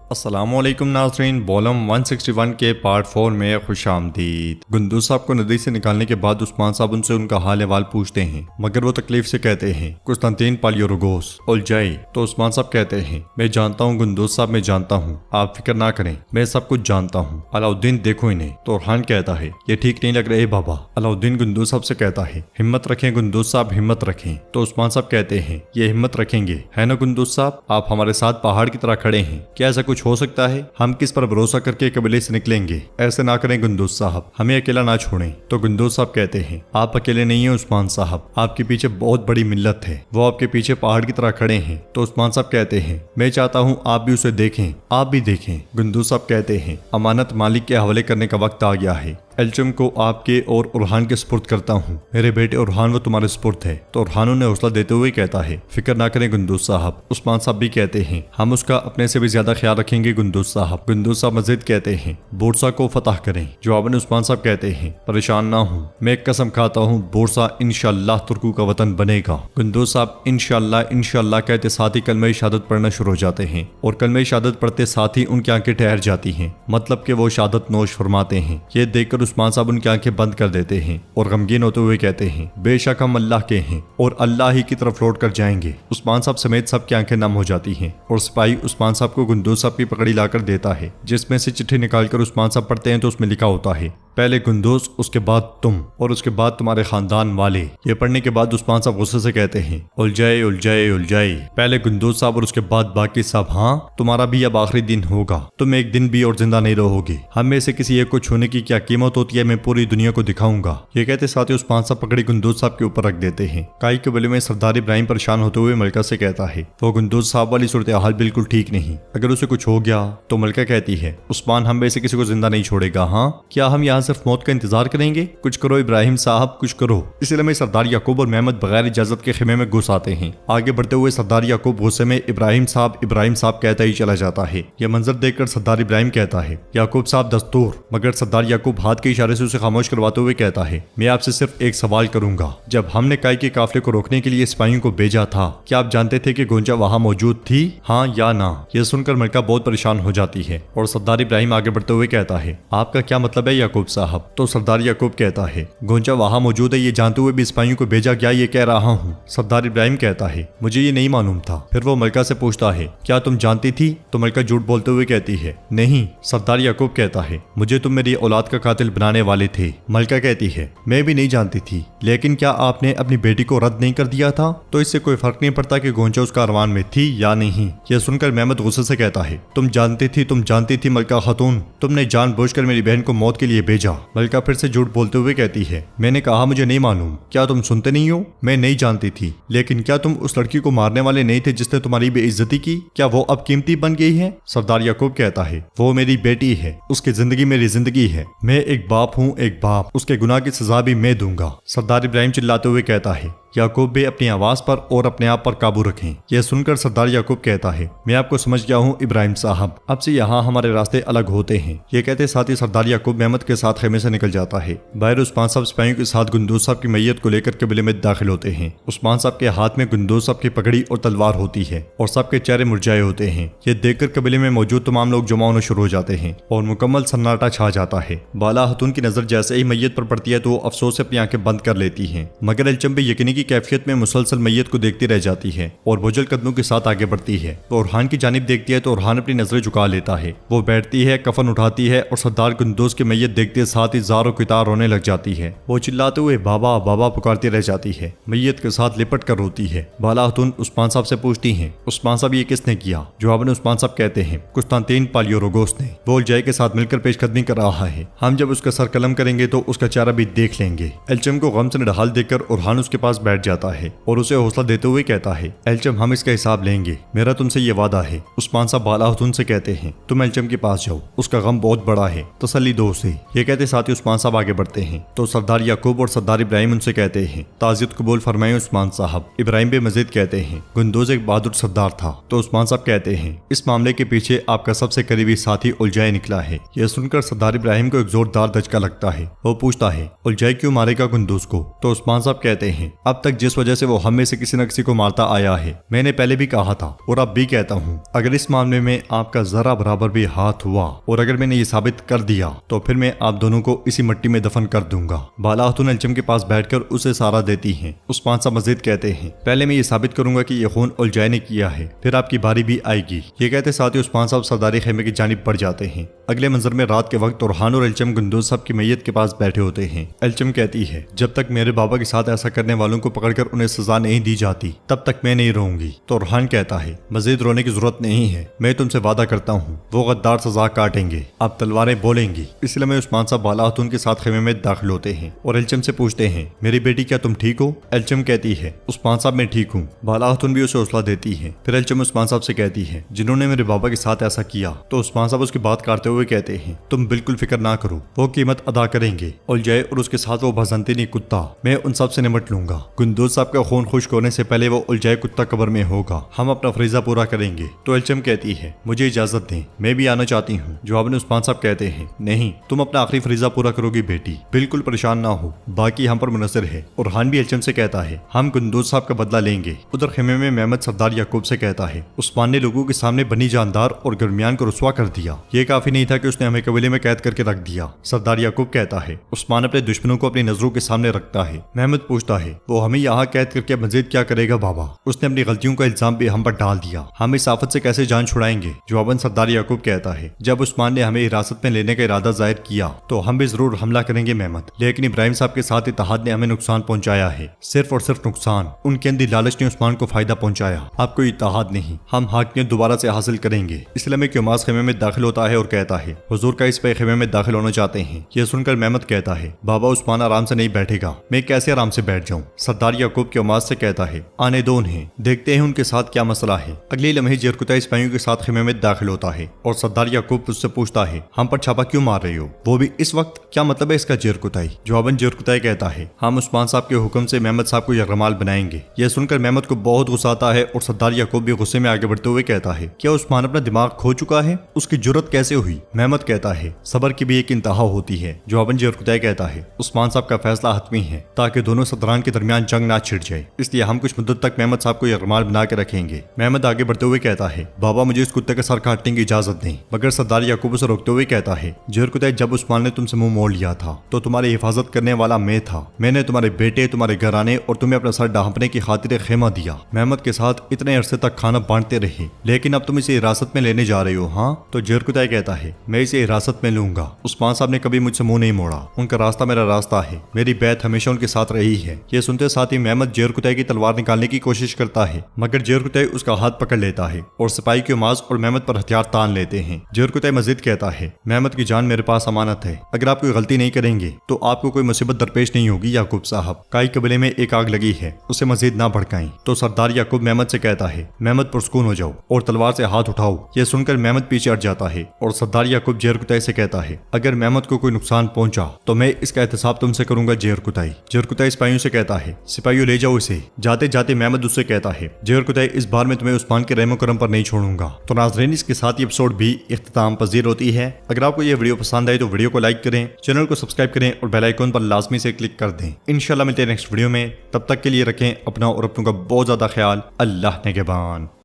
अस्सलामुअलैकुम नाज़रीन, वॉल्यूम 161 के पार्ट 4 में खुशामदीद। गुंदू साहब को नदी से निकालने के बाद उस्मान साहब उनसे उनका हाल अहवाल पूछते हैं, मगर वो तकलीफ से कहते हैं कुस्तांतीन पालियोरोगोस उलझाई। तो उस्मान साहब कहते हैं, मैं जानता हूँ गुंदू साहब, मैं जानता हूँ, आप फिक्र ना करें, मैं सब कुछ जानता हूँ। अलाउद्दीन देखो इन्हें। तो ओरहान कहता है, ये ठीक नहीं लग रहे बाबा। अलाउद्दीन गुंदू साहब से कहता है, हिम्मत रखें गुंदू साहब, हिम्मत रखें। तो उस्मान साहब कहते हैं, ये हिम्मत रखेंगे, है ना गुंदू साहब, आप हमारे साथ पहाड़ की तरह खड़े हैं, क्या ऐसा कुछ हो सकता है? हम किस पर भरोसा करके कबीले से निकलेंगे? ऐसे ना करें गुंदूस साहब, हमें अकेला ना छोड़ें। तो गुंदूस साहब कहते हैं, आप अकेले नहीं हैं उस्मान साहब, आपके पीछे बहुत बड़ी मिल्लत है, वो आपके पीछे पहाड़ की तरह खड़े हैं। तो उस्मान साहब कहते हैं, मैं चाहता हूँ आप भी उसे देखें, आप भी देखें। गुंदूस साहब कहते हैं, अमानत मालिक के हवाले करने का वक्त आ गया है, एल्चम को आपके और ओरहान के सुपुर्द करता हूँ। मेरे बेटे ओरहान वो तुम्हारे सुपुर्द है। तो ओरहान ने हौसला देते हुए कहता है, फिक्र ना करें गुंदूस साहब। उस्मान साहब भी कहते हैं, हम उसका अपने से भी ज्यादा ख्याल रखेंगे गुंदूस साहब। गुंदूस साहब मजीद कहते हैं, बोरसा को फतह करें। जवाब में उस्मान साहब कहते हैं, परेशान ना हूँ, मैं कसम खाता हूँ बोरसा इंशाअल्लाह तुर्कों का वतन बनेगा। गुंदूस साहब इंशाअल्लाह इंशाअल्लाह कहते साथ ही कलमे शहादत पढ़ना शुरू हो जाते हैं, और कलमे शहादत पढ़ते साथ ही उनकी आंखें ठहर जाती हैं, मतलब कि वो शहादत नोश फरमाते हैं। ये देखकर उस्मान साहब उनकी आंखें बंद कर देते हैं और गमगीन होते हुए कहते हैं, बेशक हम अल्लाह के हैं और अल्लाह ही की तरफ लौट कर जाएंगे। उस्मान साहब समेत सबकी आंखें नम हो जाती हैं और सिपाही उस्मान साहब को गुंदूस साहब की पकड़ी लाकर देता है, जिसमें से चिट्ठी निकालकर उस्मान साहब पढ़ते हैं तो उसमें लिखा होता है, पहले गुंदूस, उसके बाद तुम, और उसके बाद तुम्हारे खानदान वाले। ये पढ़ने के बाद उस्मान साहब गुस्से से कहते हैं, उलझाए उलझाए उलझाए, पहले गुंदूस साहब और उसके बाद बाकी सब। हाँ, तुम्हारा भी अब आखिरी दिन होगा, तुम एक दिन भी और जिंदा नहीं रहोगे। हम में से किसी एक को छूने की क्या कीमत होती है, मैं पूरी दुनिया को दिखाऊंगा। ये कहते साथ ही उस्मान साहब पकड़ी गुंदूस साहब के ऊपर रख देते हैं। काई कबीले में सरदार इब्राहिम परेशान होते हुए मलका से कहता है, वो गुंदूस साहब वाली सूरत हाल बिल्कुल ठीक नहीं, अगर उसे कुछ हो गया तो। मलका कहती है, उस्मान हम में से किसी को जिंदा नहीं छोड़ेगा। हाँ, क्या हम यहाँ सिर्फ मौत का इंतजार करेंगे? कुछ करो इब्राहिम साहब, कुछ करो। इसी लम्हे सरदार याकूब और मेहमद बगैर इजाजत के खेमे में घुस आते हैं। आगे बढ़ते हुए सरदार याकूब गुस्से में इब्राहिम साहब कहता ही चला जाता है। यह मंजर देखकर सरदार इब्राहिम कहता है, याकूब साहब दस्तूर। मगर सरदार याकूब हाथ के इशारे से उसे खामोश करवाते हुए कहता है, मैं आपसे सिर्फ एक सवाल करूंगा। जब हमने काई के काफले को रोकने के लिए सिपाहियों को भेजा था, क्या आप जानते थे कि गोंजा वहां मौजूद थी? हाँ या ना? यह सुनकर मलका बहुत परेशान हो जाती है और सरदार इब्राहिम आगे बढ़ते हुए कहता है, आपका क्या मतलब है याकूब साहब? तो सरदार याकूब कहता है, गोंजा वहां मौजूद है ये जानते हुए भी सिपाहियों को भेजा गया, ये कह रहा हूँ। सरदार इब्राहिम कहता है, मुझे ये नहीं मालूम था। फिर वो मलका से पूछता है, क्या तुम जानती थी? तो मलका झूठ बोलते हुए कहती है, नहीं। सरदार याकूब कहता है, मुझे तुम मेरी औलाद का कातिल बनाने वाले थे। मलका कहती है, मैं भी नहीं जानती थी, लेकिन क्या आपने अपनी बेटी को रद्द नहीं कर दिया था? तो इससे कोई फर्क नहीं पड़ता कि गोंजा उसका अरमान में थी या नहीं। यह सुनकर मेहमद गुस्से से कहता है, तुम जानती थी मलका खातून, तुमने जानबूझकर मेरी बहन को मौत के लिए भेजा। मलका फिर से झूठ बोलते हुए कहती है, मैंने कहा मुझे नहीं मालूम, क्या तुम सुनते नहीं हो? मैं नहीं जानती थी, लेकिन क्या तुम उस लड़की को मारने वाले नहीं थे जिसने तुम्हारी बेइज्जती की? क्या वो अब कीमती बन गई है? सरदार याकूब कहता है, वो मेरी बेटी है, उसकी जिंदगी मेरी जिंदगी है, मैं एक बाप हूँ, एक बाप, उसके गुनाह की सजा भी मैं दूंगा। सरदार इब्राहिम चिल्लाते हुए कहता है, याकूब भी अपनी आवाज पर और अपने आप पर काबू रखें। यह सुनकर सरदार याकूब कहता है, मैं आपको समझ गया हूँ इब्राहिम साहब, अब से यहाँ हमारे रास्ते अलग होते हैं। ये कहते साथ ही सरदार याकूब मेहमद के साथ खेमे से निकल जाता है। बाहर उस्मान साहब सिपाहियों के साथ गुंदूस साहब की मैयत को लेकर कबीले में दाखिल होते हैं। उस्मान साहब के हाथ में गुंदूस साहब की पगड़ी और तलवार होती है और सबके चेहरे मुरझाए होते हैं। ये देखकर कबीले में मौजूद तमाम लोग जमा होना शुरू हो जाते हैं और मुकम्मल सन्नाटा छा जाता है। बाला हतून की नजर जैसे ही मैयत पर पड़ती है तो वो अफसोस से अपनी आंखें बंद कर लेती है, मगर एल्चम भी यकीनी की कैफियत में मुसलसल मैयत को देखती रह जाती है और बोझल कदमों के साथ आगे बढ़ती है। वो ओरहान की जानिब देखती है तो ओरहान अपनी नजरें झुका लेता है। वो बैठती है, कफन उठाती है और सरदार गुंदूस की मैयत देखते साथ ही ज़ारो कितार रोने लग जाती है। वो चिल्लाते हुए बाबा बाबा पुकारती रह जाती है, मैयत के साथ लिपट कर रोती है। बाला हतून उस्मान साहब से पूछती हैं, उस्मान साहब ये किसने किया? जवाब में उस्मान साहब कहते हैं, कुस्तांतीन पालियोरोगोस ने। वो उलझाई के साथ मिलकर पेशकदमी कर रहा है, हम जब उसका सर कलम करेंगे तो उसका चेहरा भी देख लेंगे। एल्चम को गम से निढाल देखकर ओरहान उसके पास बैठ जाता है और उसे हौसला देते हुए कहता है, एल्चम हम इसका हिसाब लेंगे, मेरा तुमसे ये वादा है। उस्मान साहब बाला हतून से कहते हैं, तुम एल्चम के पास जाओ, उसका गम बहुत बड़ा है, तसल्ली दो उसे। ये कहते साथ ही उस्मान साहब आगे बढ़ते हैं तो सरदार याकूब और सरदार इब्राहिम उनसे कहते हैं, ताज़ियत कबूल फरमाएं उस्मान साहब। इब्राहिम भी मजीद कहते हैं, गुंदोज एक बहादुर सरदार था। तो उस्मान साहब कहते हैं, इस मामले के पीछे आपका सबसे करीबी साथी उलझाई निकला है। यह सुनकर सरदार इब्राहिम को एक जोरदार धचका लगता है। वो पूछता है, उलझाई क्यों मारेगा गुंदोज को? तो उस्मान साहब कहते हैं, अब तक जिस वजह से वो हम में से किसी न किसी को मारता आया है, मैंने पहले भी कहा था और अब भी कहता हूँ, अगर इस मामले में आपका जरा बराबर भी हाथ हुआ और अगर मैंने ये साबित कर दिया तो फिर मैं आप दोनों को इसी मिट्टी में दफन कर दूंगा। बाला खातून अलचम के पास बैठकर उसे सहारा देती हैं। उस्मान साहब मजीद कहते हैं, पहले मैं ये साबित करूंगा कि ये खून उलझाई ने किया है, फिर आपकी बारी भी आएगी। ये कहते साथ ही उस्मान साहब सरदारी खेमे की जानिब बढ़ जाते हैं। अगले मंजर में रात के वक्त ओरहान और अलचम गुंदोज साहब की मैयत के पास बैठे होते हैं। अलचम कहती है, जब तक मेरे बाबा के साथ ऐसा करने वालों को पकड़कर उन्हें सजा नहीं दी जाती तब तक मैं नहीं रोऊंगी। तो ओरहान कहता है, मजीद रोने की जरूरत नहीं है, मैं तुमसे वादा करता हूँ वो गद्दार सजा काटेंगे, अब तलवारें बोलेंगी। इसलिए मैं उस्मान साहब बाला खातून के साथ खेमे में दाखिल होते हैं और अलचम से पूछते हैं, मेरी बेटी क्या तुम ठीक हो? अलचम कहती है, उस्मान साहब मैं ठीक हूँ। बाला खातून भी उसे हौसला देती है। फिर अलचम उस्मान साहब से कहती है, जिन्होंने मेरे बाबा के साथ ऐसा किया। तो उस्मान साहब उसकी बात काटते हुए कहते हैं, तुम बिल्कुल फिक्र ना करो, वो कीमत अदा करेंगे। उलझाई और उसके साथ वो भजंतीनी कुत्ता, मैं उन सब से निपट लूंगा। गुंदोज साहब का खून खुश्क होने से पहले वो उलझाई कुत्ता कब्र में होगा, हम अपना फरीजा पूरा करेंगे। तो अलचम कहती है, मुझे इजाजत दें, मैं भी आना चाहती हूँ। जवाब में उस्मान साहब कहते हैं, नहीं, तुम अपना आखिरी फरीजा पूरा करोगी बेटी, बिल्कुल परेशान ना हो, बाकी हम पर मुनसर है। और हान भी अलचम से कहता है, हम गुंदोज साहब का बदला लेंगे। उधर खेमे में मेहमद सरदार याकूब से कहता है, उस्मान ने लोगों के सामने बनी जानदार और गर्मियान को रुस्वा कर दिया। ये काफी नहीं था कि उसने हमें कबीले में कैद करके रख दिया। सरदार याकूब कहता है, उस्मान अपने दुश्मनों को अपनी नजरों के सामने रखता है। मेहमद पूछता है, वो हमें यहाँ कैद करके मजीद क्या करेगा बाबा? उसने अपनी गलतियों का इल्जाम भी हम पर डाल दिया, हम इस आफत से कैसे जान छुड़ाएंगे? जवाबन सरदार याकूब कहता है, जब उस्मान ने हमें हिरासत में लेने का इरादा जाहिर किया तो हम भी जरूर हमला करेंगे मेहमद, लेकिन इब्राहिम साहब के साथ इत्तेहाद ने हमें नुकसान पहुंचाया है, सिर्फ और सिर्फ नुकसान। उनके अंदर लालच ने उस्मान को फायदा पहुंचाया, आपको इत्तेहाद नहीं, हम हाकिमियत दोबारा से हासिल करेंगे। इसलिए में क्योमास खेमे में दाखिल होता है और कहता है, हुजूर का इस पे खेमे में दाखिल होना चाहते हैं। यह सुनकर मेहमद कहता है, बाबा उस्मान आराम से नहीं बैठेगा, मैं कैसे आराम से बैठ जाऊं? सरदार याकूब क्योमास से कहता है, आने दो उन्हें, देखते हैं उनके साथ क्या मसला है। अगले लम्हे जेरकुतई सिपाहियों के साथ खेमे में दाखिल होता है और सरदार याकूब उससे पूछता है, हम पर छापा क्यों मार रही हो, वो भी इस वक्त? क्या मतलब है इसका जेरकुतई? जवाबन जेरकुतई कहता है, हम उस्मान साहब के हुक्म से मेहमद साहब को यरगमाल बनाएंगे। यह सुनकर मेहमद को बहुत गुस्सा आता है और सरदार याकूब भी गुस्से में आगे बढ़ते हुए कहता है, क्या उस्मान अपना दिमाग खो चुका है? उसकी जुर्रत कैसे हुई? मेहमद कहता है, सबर की भी एक इंतहा होती है। जवाबन जेरकुतई कहता है, उस्मान साहब का फैसला हतमी है ताकि दोनों सदरान के दरमियान जंग ना छिड़ जाए, इसलिए हम कुछ मुद्दत तक मेहमद साहब को यरगमाल बना के रखेंगे। मेहमद आगे बढ़ते हुए कहता है, बाबा मुझे इस कुत्ते का सर काटने की इजाजत दें। मगर सरदार याकूब उसे रोकते हुए कहता है, जेरकुतई जब उस्मान ने तुमसे मुंह मोड़ लिया था तो तुम्हारी हिफाजत करने वाला मैं था। मैंने तुम्हारे बेटे, तुम्हारे घराने और तुम्हें अपना सर ढांपने की खातिर खेमा दिया। मेहमद के साथ इतने अरसे तक खाना बांटते रहे, लेकिन अब तुम इसे हिरासत में लेने जा रहे हो। हाँ, तो जेरकुतई कहता है, मैं इसे हिरासत में लूंगा। उस्मान साहब ने कभी मुझसे मुंह नहीं मोड़ा, उनका रास्ता मेरा रास्ता है, मेरी बैत हमेशा उनके साथ रही है। ये सुनते साथ ही मेहमद जेरकुतई की तलवार निकालने की कोशिश करता है, मगर जेरकुतई उसका हाथ पकड़ लेता है और सिपाही क्योमास और मेहमद पर हथियार तान लेते हैं। जेरकुतई मजीद कहता है, मेहमद की जान मेरे पास अमानत है, अगर आप कोई गलती नहीं करेंगे तो आपको कोई मुसीबत दरपेश नहीं होगी। याकूब साहब, काई कबीले में एक आग लगी है, उसे मजीद ना भड़काएं। तो सरदार याकूब मेहमद से कहता है, मेहमद पुरस्कून हो जाओ और तलवार से हाथ उठाओ। यह सुनकर मेहमद पीछे हट जाता है और सरदार याकूब जेरकुतई से कहता है, अगर मेहमद को कोई नुकसान पहुंचा तो मैं इसका एहतसाब तुमसे करूंगा। जेरकुतई सिपाहियों से कहता है, सिपाहियों ले जाओ इसे। जाते जाते मेहमद उससे कहता है, जेरकुतई इस बार में तुम्हें उस्मान के रहमो करम पर नहीं छोड़ूंगा। तो नाज़रीन, इसके साथ ये एपिसोड भी इख्तिताम पजीर होती है। अगर आपको ये वीडियो पसंद आए तो वीडियो को लाइक करें, चैनल को सब्सक्राइब करें और बेल आइकन पर लाजमी से क्लिक कर दें। इंशाल्लाह मिलते हैं नेक्स्ट वीडियो में, तब तक के लिए रखें अपना और अपनों का बहुत ज्यादा ख्याल। अल्लाह निगहबान।